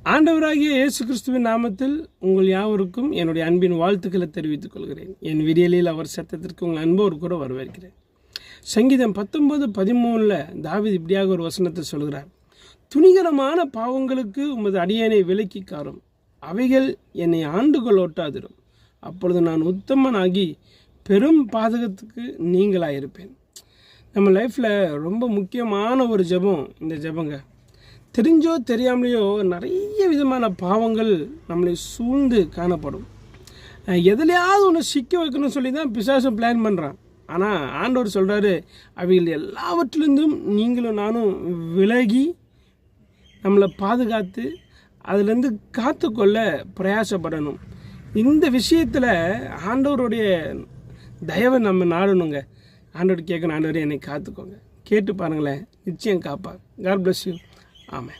ஆண்டவராகிய இயேசு கிறிஸ்துவின் நாமத்தில் உங்கள் யாவருக்கும் என்னுடைய அன்பின் வாழ்த்துக்களை தெரிவித்துக் கொள்கிறேன். என் விடியலில் அவர் சத்தத்திற்கு உங்கள் அன்போடு கூட வரவேற்கிறேன். சங்கீதம் 19:13 தாவீது இப்படியாக ஒரு வசனத்தை சொல்கிறார். துணிகரமான பாவங்களுக்கு உமது அடியேனை விலக்கி காரும், அவைகள் என்னை ஆண்டுகள் ஓட்டாதிரும். அப்பொழுது நான் உத்தமனாகி பெரும் பாதகத்துக்கு நீங்களாயிருப்பேன். நம்ம லைஃப்பில் ரொம்ப முக்கியமான ஒரு ஜெபம் இந்த ஜெபங்க. தெரிஞ்சோ தெரியாமலையோ நிறைய விதமான பாவங்கள் நம்மளை சூழ்ந்து காணப்படும். எதுலையாவது ஒன்று சிக்க வைக்கணும்னு சொல்லி தான் பிசாசு பிளான் பண்ணுறான். ஆனால் ஆண்டவர் சொல்கிறாரு, அவைகள் எல்லாவற்றிலிருந்தும் நீங்களும் நானும் விலகி நம்மளை பாதுகாத்து அதிலேருந்து காத்துக்கொள்ள பிரயாசப்படணும். இந்த விஷயத்தில் ஆண்டவருடைய தயவை நம்ம நாடணுங்க. ஆண்டவர் கேட்கணும், ஆண்டவரே என்னை காத்துக்கோங்க. கேட்டு பாருங்களேன், நிச்சயம் காப்பார். God bless you. ஆமென்.